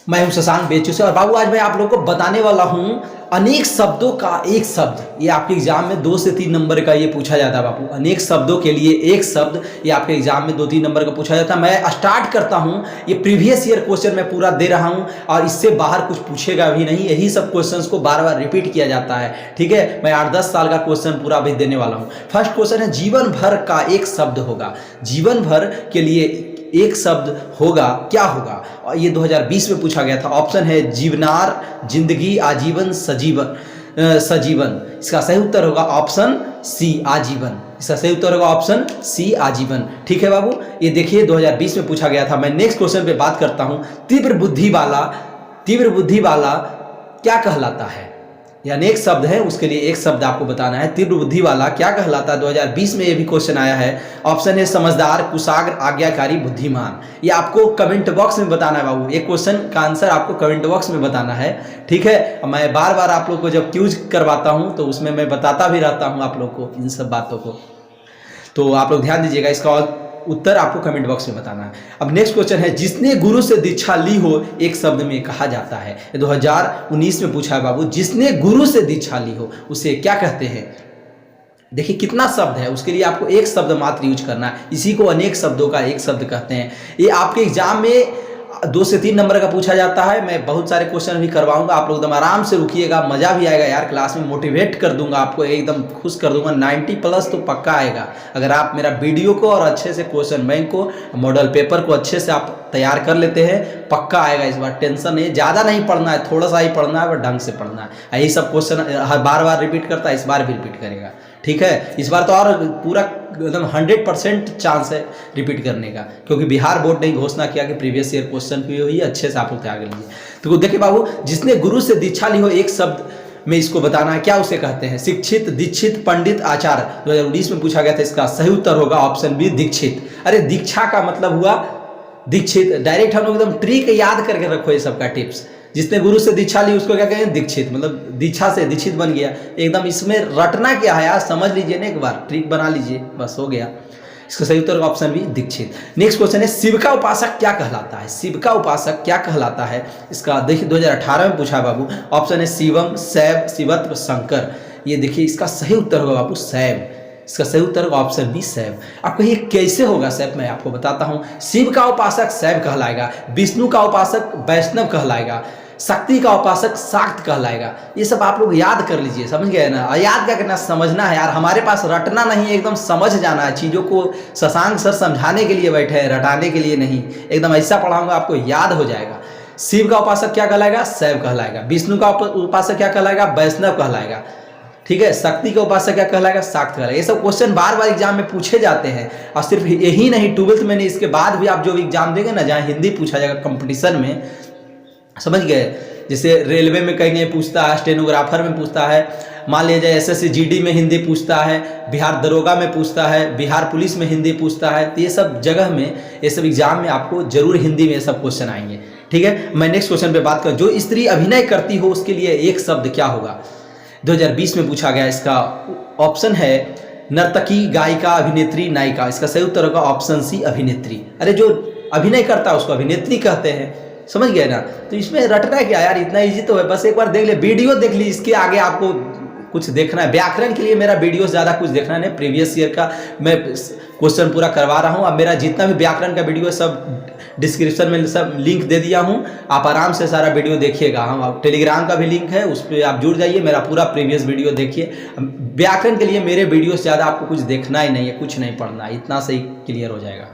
मैं हूं शशांक बेचू से और बाबू आज मैं आप लोगों को बताने वाला हूं अनेक शब्दों का एक शब्द। ये आपके एग्जाम में 2 से 3 नंबर का ये पूछा जाता है बाबू। अनेक शब्दों के लिए एक शब्द, ये आपके एग्जाम में 2-3 नंबर का पूछा जाता है। मैं स्टार्ट करता हूं, ये प्रीवियस ईयर क्वेश्चन मैं पूरा दे रहा हूं और इससे बाहर कुछ पूछेगा भी नहीं। यही सब क्वेश्चंस को बार बार रिपीट किया जाता है, ठीक है। मैं 8-10 साल का क्वेश्चन पूरा भी देने वाला हूँ। फर्स्ट क्वेश्चन है जीवन भर का एक शब्द होगा। जीवन भर के लिए एक शब्द होगा, क्या होगा? और ये 2020 में पूछा गया था। ऑप्शन है जीवनार, जिंदगी, आजीवन, सजीवन। इसका सही उत्तर होगा ऑप्शन सी, आजीवन। इसका सही उत्तर होगा ऑप्शन सी, आजीवन। ठीक है बाबू, ये देखिए 2020 में पूछा गया था। मैं नेक्स्ट क्वेश्चन पे बात करता हूं। तीव्र बुद्धि वाला क्या कहलाता है? ये अनेक शब्द है, उसके लिए एक शब्द आपको बताना है। तीव्र बुद्धि वाला क्या कहलाता है? 2020 में ये भी क्वेश्चन आया है। ऑप्शन है समझदार, कुशाग्र, आज्ञाकारी, बुद्धिमान। ये आपको कमेंट बॉक्स में बताना है बाबू। ये क्वेश्चन का आंसर आपको कमेंट बॉक्स में बताना है, ठीक है। मैं बार बार आप लोग को जब क्यूज करवाता हूँ तो उसमें मैं बताता भी रहता हूँ आप लोग को इन सब बातों को, तो आप लोग ध्यान दीजिएगा। इसका उत्तर आपको कमेंट बॉक्स में बताना है। अब नेक्स्ट क्वेश्चन है जिसने गुरु से दीक्षा ली हो एक शब्द में कहा जाता है। 2019 में पूछा है बाबू। जिसने गुरु से दीक्षा ली हो उसे क्या कहते हैं? देखिए कितना शब्द है, उसके लिए आपको एक शब्द मात्र यूज करना है। इसी को अनेक शब्दों का एक शब्द कहते हैं। ये आपके एग्जाम में 2 से 3 नंबर का पूछा जाता है। मैं बहुत सारे क्वेश्चन भी करवाऊंगा, आप लोग एकदम आराम से रुकिएगा, मजा भी आएगा यार। क्लास में मोटिवेट कर दूंगा आपको, एकदम खुश कर दूंगा। 90+ तो पक्का आएगा अगर आप मेरा वीडियो को और अच्छे से क्वेश्चन बैंक को, मॉडल पेपर को अच्छे से आप तैयार कर लेते हैं। पक्का आएगा इस बार, टेंशन नहीं। ज़्यादा नहीं पढ़ना है, थोड़ा सा ही पढ़ना है, और ढंग से पढ़ना है। यही सब क्वेश्चन हर बार रिपीट करता है, इस बार भी रिपीट करेगा, ठीक है। इस बार तो और पूरा एकदम 100% चांस है रिपीट करने का, क्योंकि बिहार बोर्ड ने घोषणा किया कि प्रीवियस ईयर क्वेश्चन भी हुई, अच्छे से आप लोग तैयार कर लीजिए। तो देखिए बाबू, जिसने गुरु से दीक्षा ली हो एक शब्द में इसको बताना है, क्या उसे कहते हैं? शिक्षित, दीक्षित, पंडित, आचार्य। 2019 में पूछा गया था। इसका सही उत्तर होगा ऑप्शन बी, दीक्षित। अरे दीक्षा का मतलब हुआ दीक्षित। डायरेक्ट हम लोग एकदम ट्रिक याद करके रखो ये सब का टिप्स। जिसने गुरु से दीक्षा ली उसको क्या कहेंगे? दीक्षित। मतलब दीक्षा से दीक्षित बन गया एकदम। इसमें रटना क्या है यार, समझ लीजिए ना, एक बार ट्रिक बना लीजिए, बस हो गया। इसका सही उत्तर option B, Dikshit. Next question है शिव का उपासक क्या कहलाता है? शिव का उपासक क्या कहलाता है? इसका देखिए 2018 में पूछा है बाबू। ऑप्शन है शिवम, शैव, शिवत्व, शंकर। ये देखिए इसका सही उत्तर होगा बाबू शैव। इसका सही उत्तर होगा ऑप्शन बी, शैव। आपको ये कैसे होगा शैव, मैं आपको बताता हूँ। शिव का उपासक शैव कहलाएगा, विष्णु का उपासक वैष्णव कहलाएगा, शक्ति का उपासक शाक्त कहलाएगा। ये सब आप लोग याद कर लीजिए, समझ गए ना। याद क्या करना, समझना है यार। हमारे पास रटना नहीं, एकदम समझ जाना है चीज़ों को। शशांक सर समझाने के लिए बैठे हैं, रटाने के लिए नहीं। एकदम ऐसा पढ़ाऊंगा आपको याद हो जाएगा। शिव का उपासक क्या कहलाएगा? शैव कहलाएगा। विष्णु का उपासक क्या कहलाएगा? वैष्णव कहलाएगा, ठीक है। शक्ति का उपासक क्या कहलाएगा? शाक्त कहलाएगा। ये सब क्वेश्चन बार बार एग्जाम में पूछे जाते हैं। और सिर्फ यही नहीं, 12th में नहीं, इसके बाद भी आप जो एग्जाम देंगे ना, जहाँ हिंदी पूछा जाएगा कंपटीशन में, समझ गए। जैसे रेलवे में कहीं पूछता है, स्टेनोग्राफर में पूछता है, मान लीजिए SSC GD में हिंदी पूछता है, बिहार दरोगा में पूछता है, बिहार पुलिस में हिंदी पूछता है। तो ये सब जगह में, ये सब एग्जाम में आपको जरूर हिंदी में सब क्वेश्चन आएंगे, ठीक है। मैं नेक्स्ट क्वेश्चन पे बात करूँ। जो स्त्री अभिनय करती हो उसके लिए एक शब्द क्या होगा? 2020 में पूछा गया। इसका ऑप्शन है नर्तकी, गायिका, अभिनेत्री, नायिका। इसका सही उत्तर होगा ऑप्शन सी, अभिनेत्री। अरे जो अभिनय करता है उसको अभिनेत्री कहते हैं, समझ गए ना। तो इसमें रटना क्या यार, इतना इजी तो है। बस एक बार देख ले, वीडियो देख ली, इसके आगे आपको कुछ देखना है। व्याकरण के लिए मेरा वीडियो ज़्यादा कुछ देखना नहीं। प्रीवियस ईयर का मैं क्वेश्चन पूरा करवा रहा हूँ। अब मेरा जितना भी व्याकरण का वीडियो है सब डिस्क्रिप्शन में सब लिंक दे दिया हूँ, आप आराम से सारा वीडियो देखिएगा। हम टेलीग्राम का भी लिंक है, उस पर आप जुड़ जाइए, मेरा पूरा प्रीवियस वीडियो देखिए। व्याकरण के लिए मेरे वीडियो से ज़्यादा आपको कुछ देखना ही नहीं है, कुछ नहीं पढ़ना है, इतना से ही क्लियर हो जाएगा,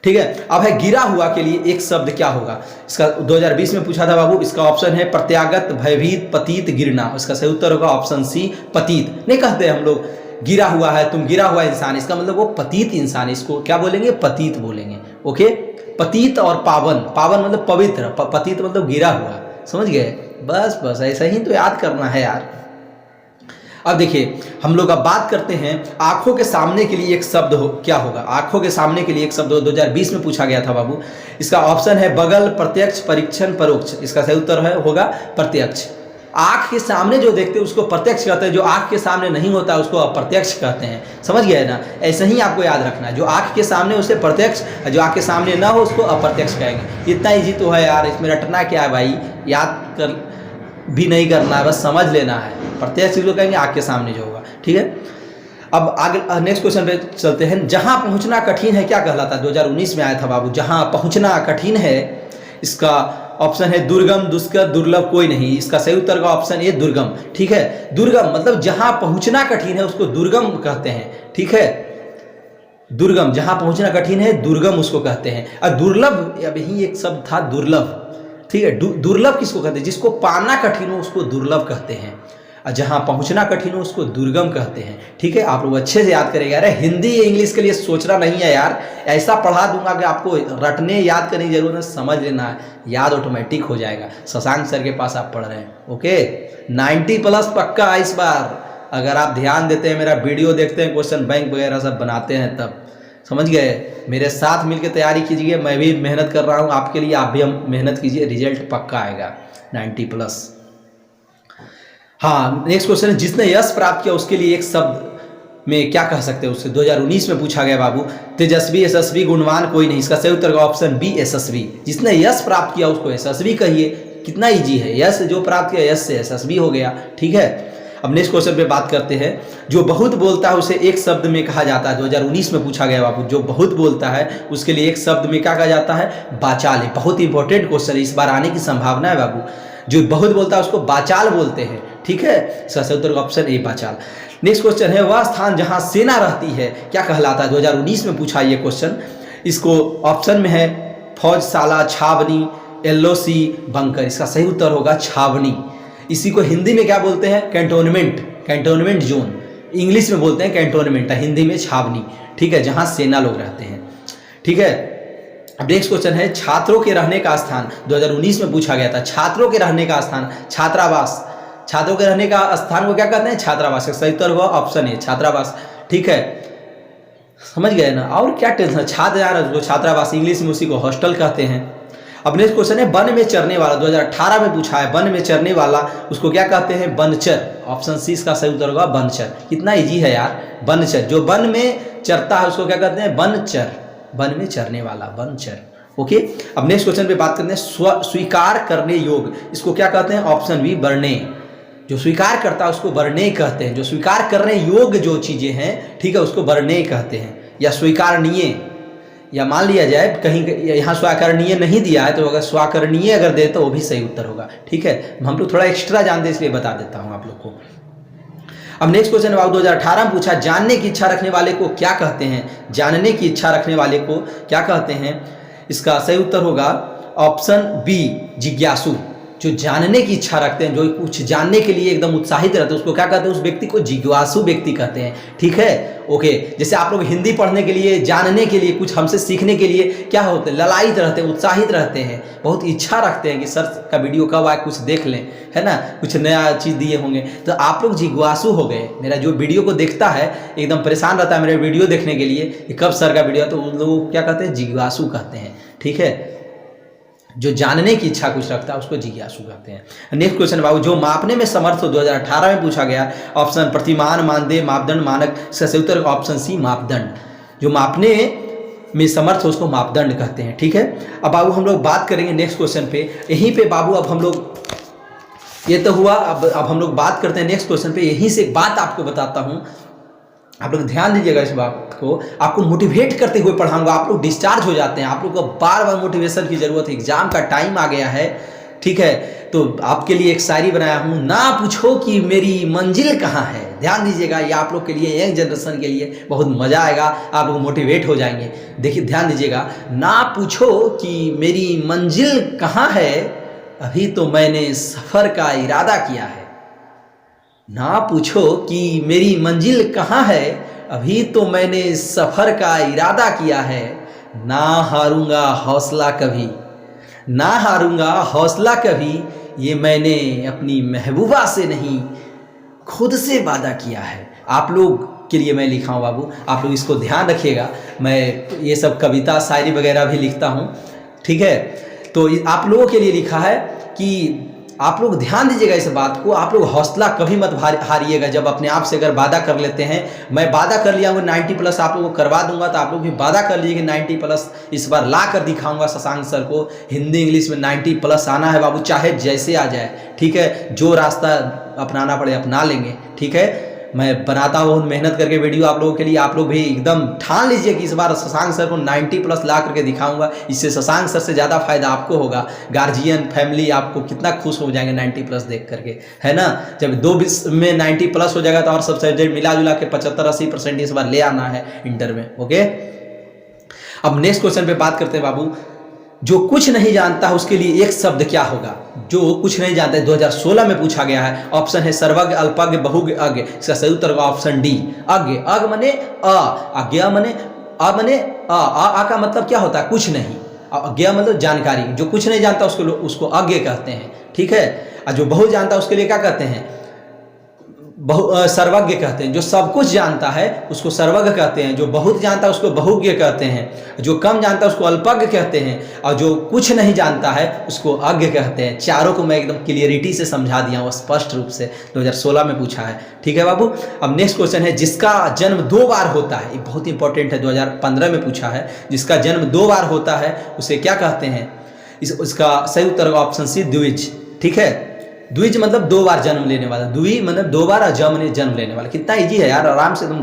ठीक है। अब है गिरा हुआ के लिए एक शब्द क्या होगा? इसका 2020 में पूछा था बाबू। इसका ऑप्शन है प्रत्यागत, भयभीत, पतित, गिरना। इसका सही उत्तर होगा ऑप्शन सी, पतित। नहीं कहते हम लोग गिरा हुआ है, तुम गिरा हुआ इंसान, इसका मतलब वो पतित इंसान, इसको क्या बोलेंगे? पतित बोलेंगे, ओके। पतित और पावन, पावन मतलब पवित्र, पतित मतलब गिरा हुआ, समझ गए। बस ऐसा ही तो याद करना है यार। अब देखिए हम लोग अब बात करते हैं आंखों के सामने के लिए एक शब्द क्या होगा? आंखों के सामने के लिए एक शब्द 2020 में पूछा गया था बाबू। इसका ऑप्शन है बगल, प्रत्यक्ष, परीक्षण, परोक्ष। इसका सही उत्तर होगा प्रत्यक्ष। आँख के सामने जो देखते हैं उसको प्रत्यक्ष कहते हैं, जो आँख के सामने नहीं होता उसको अप्रत्यक्ष कहते हैं। समझ गए ना? ऐसे ही आपको याद रखना है, जो आँख के सामने उसे प्रत्यक्ष, जो आँख के सामने ना हो उसको अप्रत्यक्ष कहेंगे। इतना ईजी तो है यार, इसमें रटना क्या है भाई, याद कर भी नहीं करना है, बस समझ लेना है। प्रत्यक्ष चीज़ को कहेंगे आँख के सामने जो होगा, ठीक है। अब आगे नेक्स्ट क्वेश्चन पे चलते हैं। जहाँ पहुँचना कठिन है क्या कहलाता है? 2019 में आया था बाबू, जहाँ पहुँचना कठिन है, इसका ऑप्शन है दुर्गम, दुष्कर, दुर्लभ, कोई नहीं। इसका सही उत्तर का ऑप्शन ए दुर्गम, ठीक है। दुर्गम मतलब जहाँ पहुँचना कठिन है उसको दुर्गम कहते हैं, ठीक है। दुर्गम, जहाँ पहुँचना कठिन है दुर्गम उसको कहते हैं। और दुर्लभ, अब यही एक शब्द था दुर्लभ, ठीक है। दुर्लभ किसको कहते हैं? जिसको पाना कठिन हो उसको दुर्लभ कहते हैं, और जहाँ पहुँचना कठिन हो उसको दुर्गम कहते हैं, ठीक है। आप लोग अच्छे से याद करेंगे। अरे हिंदी इंग्लिश के लिए सोचना नहीं है यार, ऐसा पढ़ा दूंगा कि आपको रटने याद करने की जरूरत है, समझ लेना है, याद ऑटोमेटिक हो जाएगा। शशांक सर के पास आप पढ़ रहे हैं, ओके। 90+ पक्का इस बार, अगर आप ध्यान देते हैं, मेरा वीडियो देखते हैं, क्वेश्चन बैंक वगैरह सब बनाते हैं, तब समझ गए। मेरे साथ मिलकर तैयारी कीजिए, मैं भी मेहनत कर रहा हूँ आपके लिए, आप भी हम मेहनत कीजिए, रिजल्ट पक्का आएगा 90+। हाँ, नेक्स्ट क्वेश्चन है, जिसने यश प्राप्त किया उसके लिए एक शब्द में क्या कह सकते हैं उससे? 2019 में पूछा गया बाबू। तेजस्वी, यशस्वी, गुणवान, कोई नहीं। इसका सही उत्तर का ऑप्शन बी यशस्वी। जिसने यश प्राप्त किया उसको यशस्वी कहिए, कितना इजी है। यश जो प्राप्त किया, यश से यशस्वी हो गया, ठीक है। अब नेक्स्ट क्वेश्चन पे बात करते हैं। जो बहुत बोलता है उसे एक शब्द में कहा जाता है। 2019 में पूछा गया बाबू, जो बहुत बोलता है उसके लिए एक शब्द में क्या कहा जाता है? बाचाल है। बहुत इंपॉर्टेंट क्वेश्चन है, इस बार आने की संभावना है बाबू। जो बहुत बोलता है उसको बाचाल बोलते हैं, ठीक है। इसका सही उत्तर का ऑप्शन ए बाचाल। नेक्स्ट क्वेश्चन है, वह स्थान जहां सेना रहती है क्या कहलाता है? 2019 में पूछा ये क्वेश्चन। इसको ऑप्शन में है फौजशाला, छावनी, एलओसी, बंकर। इसका सही उत्तर होगा छावनी। इसी को हिंदी में क्या बोलते हैं? Cantonment, cantonment zone. इंग्लिश में बोलते हैं कैंटोनमेंट, हिंदी में छावनी, ठीक है, जहां सेना लोग रहते हैं, ठीक है। अब नेक्स्ट क्वेश्चन है, छात्रों के रहने का स्थान 2019 में पूछा गया था। छात्रों के रहने का स्थान छात्रावास। छात्रों के रहने का स्थान को क्या कहते हैं? छात्रावास। सही उत्तर हुआ ऑप्शन ए छात्रावास, ठीक है। समझ गए ना? और क्या टेंशन, छात्र यार, छात्रावास इंग्लिश में उसी को हॉस्टल कहते हैं। अब नेक्स्ट क्वेश्चन है, वन में चरने वाला। 2018 में पूछा है, वन में चरने वाला उसको क्या कहते हैं? वनचर। ऑप्शन सी इसका सही उत्तर होगा वनचर। कितना इजी है यार, वनचर। जो वन में चरता है उसको क्या कहते हैं? वनचर। वन में चरने वाला, वनचर, ओके। अब नेक्स्ट क्वेश्चन पे बात करते हैं, स्वीकार करने योग्य, इसको क्या कहते हैं? ऑप्शन बी वर्णे। जो स्वीकार करता है उसको वर्णे कहते हैं। जो स्वीकार करने योग्य जो चीजें हैं, ठीक है, उसको वर्णे कहते हैं, या स्वीकारनीय। या मान लिया जाए कहीं यहाँ स्वाकरणीय नहीं दिया है, तो अगर स्वाकरणीय अगर दे तो वो भी सही उत्तर होगा, ठीक है। हम लोग थोड़ा एक्स्ट्रा जानते हैं इसलिए बता देता हूँ आप लोग को। अब नेक्स्ट क्वेश्चन है, 2018 में पूछा, जानने की इच्छा रखने वाले को क्या कहते हैं? जानने की इच्छा रखने वाले को क्या कहते हैं? इसका सही उत्तर होगा ऑप्शन बी जिज्ञासु। जो जानने की इच्छा रखते हैं, जो कुछ जानने के लिए एकदम उत्साहित रहते हैं, उसको क्या कहते हैं? उस व्यक्ति को जिज्ञासु व्यक्ति कहते हैं, ठीक है, ओके। जैसे आप लोग हिंदी पढ़ने के लिए, जानने के लिए, कुछ हमसे सीखने के लिए क्या होते हैं? ललायित रहते हैं, उत्साहित रहते हैं, बहुत इच्छा रखते हैं कि सर का वीडियो कब आए, कुछ देख लें, है ना, कुछ नया चीज़ दिए होंगे। तो आप लोग जिज्ञासु हो गए। मेरा जो वीडियो को देखता है एकदम परेशान रहता है मेरे वीडियो देखने के लिए कि कब सर का वीडियो, तो उन लोग क्या कहते हैं? जिज्ञासु कहते हैं, ठीक है। जो जानने की इच्छा कुछ रखता है उसको जिज्ञासु कहते हैं। नेक्स्ट क्वेश्चन बाबू, जो मापने में समर्थ हो, 2018 में पूछा गया। ऑप्शन प्रतिमान, मानदेय, मापदंड, मानक। इसका सही उत्तर ऑप्शन सी मापदंड। जो मापने में समर्थ हो उसको मापदंड कहते हैं, ठीक है। अब बाबू हम लोग बात करेंगे नेक्स्ट क्वेश्चन पे। यहीं पे बाबू अब हम लोग, ये तो हुआ, अब हम लोग बात करते हैं नेक्स्ट क्वेश्चन पे। यहीं से एक बात आपको बताता हूँ, आप लोग ध्यान दीजिएगा इस बात को। आपको मोटिवेट करते हुए पढ़ाऊंगा। आप लोग डिस्चार्ज हो जाते हैं, आप लोग को बार बार मोटिवेशन की जरूरत है। एग्जाम का टाइम आ गया है, ठीक है। तो आपके लिए एक शायरी बनाया हूँ, ना पूछो कि मेरी मंजिल कहाँ है। ध्यान दीजिएगा, ये आप लोग के लिए, यंग जनरेशन के लिए बहुत मजा आएगा, आप लोग मोटिवेट हो जाएंगे। देखिए ध्यान दीजिएगा, ना पूछो कि मेरी मंजिल कहाँ है, अभी तो मैंने सफर का इरादा किया है। ना पूछो कि मेरी मंजिल कहाँ है, अभी तो मैंने सफ़र का इरादा किया है। ना हारूंगा हौसला कभी, ना हारूंगा हौसला कभी, ये मैंने अपनी महबूबा से नहीं खुद से वादा किया है। आप लोग के लिए मैं लिखा हूँ बाबू, आप लोग इसको ध्यान रखिएगा। मैं ये सब कविता शायरी वगैरह भी लिखता हूँ, ठीक है। तो आप लोगों के लिए लिखा है कि आप लोग ध्यान दीजिएगा इस बात को, आप लोग हौसला कभी मत हारिएगा। जब अपने आप से अगर वादा कर लेते हैं, मैं वादा कर लिया हूँ 90 प्लस आप लोगों को करवा दूंगा, तो आप लोग भी वादा कर लीजिए कि 90 प्लस इस बार ला कर दिखाऊंगा शशांक सर को। हिंदी इंग्लिश में 90 प्लस आना है बाबू, चाहे जैसे आ जाए, ठीक है। जो रास्ता अपनाना पड़े अपना लेंगे, ठीक है। मैं बनाता हूँ मेहनत करके वीडियो आप लोगों के लिए, आप लोग भी एकदम ठान लीजिए कि इस बार शशांक सर को 90 प्लस ला करके दिखाऊंगा। इससे शशांक सर से ज़्यादा फायदा आपको होगा, गार्जियन फैमिली आपको कितना खुश हो जाएंगे 90 प्लस देख करके, है ना। जब 2 में 90 प्लस हो जाएगा तो और सब सब्जेक्ट मिला जुला के 75-80% इस बार ले आना है इंटर में, ओके। अब नेक्स्ट क्वेश्चन पे बात करते हैं बाबू। जो कुछ नहीं जानता है उसके लिए एक शब्द क्या होगा? जो कुछ नहीं जानता है 2016 में पूछा गया है। ऑप्शन है सर्वज्ञ, अल्पज्ञ, बहुज्ञ, अज्ञ। इसका सही उत्तर होगा ऑप्शन डी, अज्ञ। अज्ञ मने अज्ञ मने मने आ का मतलब क्या होता है? कुछ नहीं। अज्ञ मतलब जानकारी। जो कुछ नहीं जानता उसको अज्ञ कहते हैं, ठीक है। और जो बहुत जानता है उसके लिए क्या कहते हैं? सर्वज्ञ कहते हैं। जो सब कुछ जानता है उसको सर्वज्ञ कहते हैं। जो बहुत जानता है उसको बहुज्ञ कहते हैं। जो कम जानता है उसको अल्पज्ञ कहते हैं। और जो कुछ नहीं जानता है उसको अज्ञ कहते हैं। चारों को मैं एकदम क्लियरिटी से समझा दिया हूँ, स्पष्ट रूप से 2016 में पूछा है, ठीक है बाबू। अब नेक्स्ट क्वेश्चन है, जिसका जन्म 2 बार होता है, ये बहुत इंपॉर्टेंट है, 2015 में पूछा है। जिसका जन्म 2 बार होता है उसे क्या कहते हैं? इसका सही उत्तर होगा ऑप्शन सी, द्विज, ठीक है। द्विज मतलब 2 बार जन्म लेने वाला, द्वि मतलब 2 बार, और जन्म लेने वाला। कितना इजी है यार, आराम से एकदम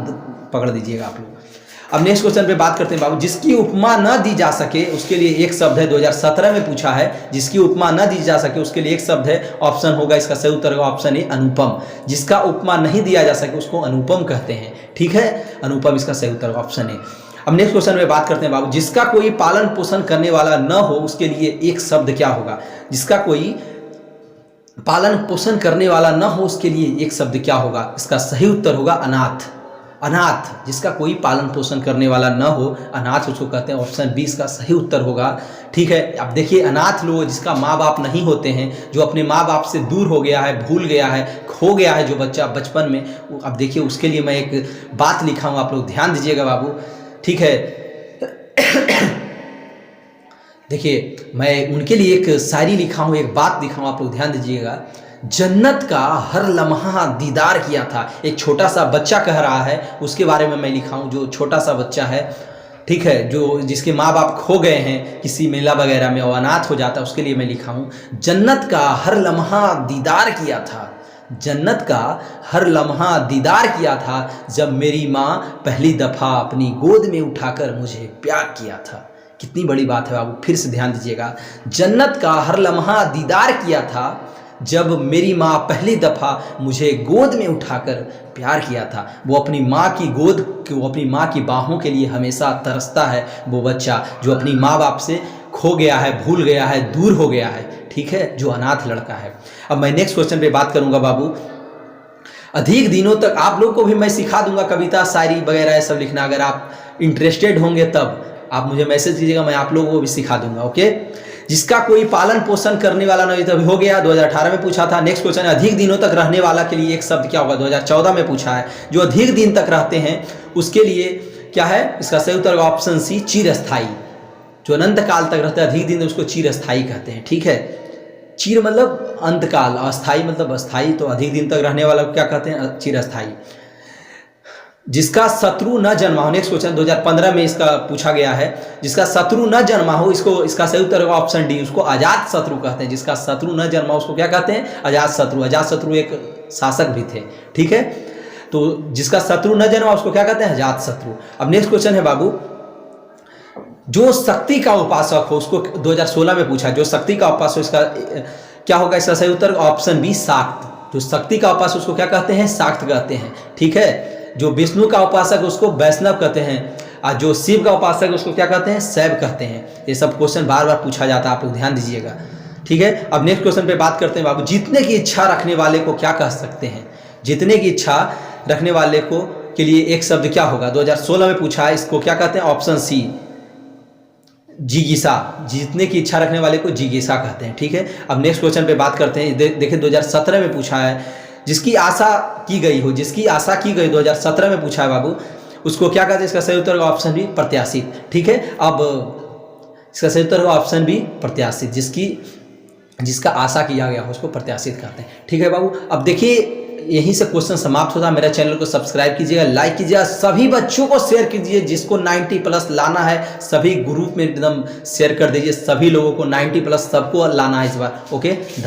पकड़ दीजिएगा आप लोग। अब नेक्स्ट क्वेश्चन पे बात करते हैं बाबू। जिसकी उपमा न दी जा सके उसके लिए एक शब्द है, 2017 में पूछा है। जिसकी उपमा न दी जा सके उसके लिए एक शब्द है, ऑप्शन होगा इसका सही उत्तर होगा ऑप्शन ए, अनुपम। जिसका उपमा नहीं दिया जा सके उसको अनुपम कहते हैं, ठीक है। अनुपम इसका सही उत्तर होगा ऑप्शन ए। अब नेक्स्ट क्वेश्चन में बात करते हैं बाबू। जिसका कोई पालन पोषण करने वाला न हो उसके लिए एक शब्द क्या होगा? जिसका कोई पालन पोषण करने वाला न हो उसके लिए एक शब्द क्या होगा? इसका सही उत्तर होगा अनाथ। अनाथ, जिसका कोई पालन पोषण करने वाला न हो, अनाथ उसको कहते हैं। ऑप्शन बी इसका सही उत्तर होगा, ठीक है। अब देखिए, अनाथ लोग जिसका माँ बाप नहीं होते हैं, जो अपने माँ बाप से दूर हो गया है, भूल गया है, खो गया है जो बच्चा बचपन में, अब देखिए उसके लिए मैं एक बात लिखा हूँ, आप लोग ध्यान दीजिएगा बाबू, ठीक है। देखिए, मैं उनके लिए एक शायरी लिखा हूँ, एक बात लिखा हूँ, आप लोग ध्यान दीजिएगा। जन्नत का हर लम्हा दीदार किया था। एक छोटा सा बच्चा कह रहा है, उसके बारे में मैं लिखा हूँ। जो छोटा सा बच्चा है, ठीक है, जो जिसके माँ बाप खो गए हैं किसी मेला वगैरह में, और अनाथ हो जाता है, उसके लिए मैं लिखा हूँ। जन्नत का हर लम्हा दीदार किया था, जन्नत का हर लम्हा दीदार किया था, जब मेरी माँ पहली दफ़ा अपनी गोद में उठाकर मुझे प्यार किया था। कितनी बड़ी बात है बाबू, फिर से ध्यान दीजिएगा। जन्नत का हर लम्हा दीदार किया था, जब मेरी माँ पहली दफ़ा मुझे गोद में उठाकर प्यार किया था। वो अपनी माँ की गोद, वो अपनी माँ की बाहों के लिए हमेशा तरसता है, वो बच्चा जो अपनी माँ बाप से खो गया है, भूल गया है, दूर हो गया है, ठीक है, जो अनाथ लड़का है। अब मैं नेक्स्ट क्वेश्चन पे बात करूँगा बाबू। अधिक दिनों तक आप लोग को भी मैं सिखा दूंगा कविता, शायरी वगैरह सब लिखना। अगर आप इंटरेस्टेड होंगे तब आप मुझे मैसेज दीजिएगा, मैं आप लोगों को भी सिखा दूंगा, ओके। जिसका कोई पालन पोषण करने वाला नहीं, तभी हो गया, 2018 में पूछा था। नेक्स्ट क्वेश्चन है, अधिक दिनों तक रहने वाला के लिए एक शब्द क्या होगा? 2014 में पूछा है। जो अधिक दिन तक रहते हैं उसके लिए क्या है? इसका सही उत्तर ऑप्शन सी, चिरस्थायी। जो अनंत काल तक रहते हैं, अधिक दिन, उसको चिरस्थायी कहते हैं, ठीक है। चिर मतलब अंतकाल, अस्थाई मतलब अस्थाई, तो अधिक दिन तक रहने वाला को क्या कहते हैं? चिरस्थायी। जिसका शत्रु न जन्मा हो, नेक्स्ट क्वेश्चन 2015 में इसका पूछा गया है। जिसका शत्रु न जन्मा हो, इसका सही उत्तर होगा ऑप्शन डी, उसको अजात शत्रु कहते हैं। जिसका शत्रु न जन्मा उसको क्या कहते हैं? अजात शत्रु। अजात शत्रु एक शासक भी थे, ठीक है। तो जिसका शत्रु न जन्मा उसको क्या कहते हैं? अजात शत्रु। अब नेक्स्ट क्वेश्चन है बाबू, जो शक्ति का उपासक हो, उसको 2016 में पूछा। जो शक्ति का उपासक, इसका क्या होगा? इसका सही उत्तर ऑप्शन बी, शाक्त। जो शक्ति का उपासक उसको क्या कहते हैं? शाक्त कहते हैं, ठीक है। जो विष्णु का उपासक उसको वैष्णव कहते हैं, और जो शिव का उपासक उसको क्या कहते हैं? शैव कहते हैं। ये सब क्वेश्चन बार बार पूछा जाता है, आप लोग ध्यान दीजिएगा, ठीक है। अब नेक्स्ट क्वेश्चन पे बात करते हैं बाबू। जीतने की इच्छा रखने वाले को क्या कह सकते हैं? जीतने की इच्छा रखने वाले को के लिए एक शब्द क्या होगा? 2016 में पूछा है, इसको क्या कहते हैं? ऑप्शन सी, जिज्ञासा। जीतने की इच्छा रखने वाले को जिज्ञासा कहते हैं, ठीक है। अब नेक्स्ट क्वेश्चन पे बात करते हैं। देखिए 2017 में पूछा है, जिसकी आशा की गई हो, जिसकी आशा की गई, 2017 में पूछा है बाबू, उसको क्या कहते हैं? इसका सही उत्तर ऑप्शन बी, प्रत्याशित, ठीक है। अब इसका सही उत्तर ऑप्शन बी, प्रत्याशित। जिसकी जिसका आशा किया गया हो उसको प्रत्याशित करते हैं। ठीक है बाबू, अब देखिए यहीं से क्वेश्चन समाप्त होता है। मेरा चैनल को सब्सक्राइब कीजिएगा, लाइक कीजिएगा, सभी बच्चों को शेयर कीजिए, जिसको 90+ लाना है सभी ग्रुप में एकदम शेयर कर दीजिए, सभी लोगों को 90+ सबको लाना है इस बार। ओके।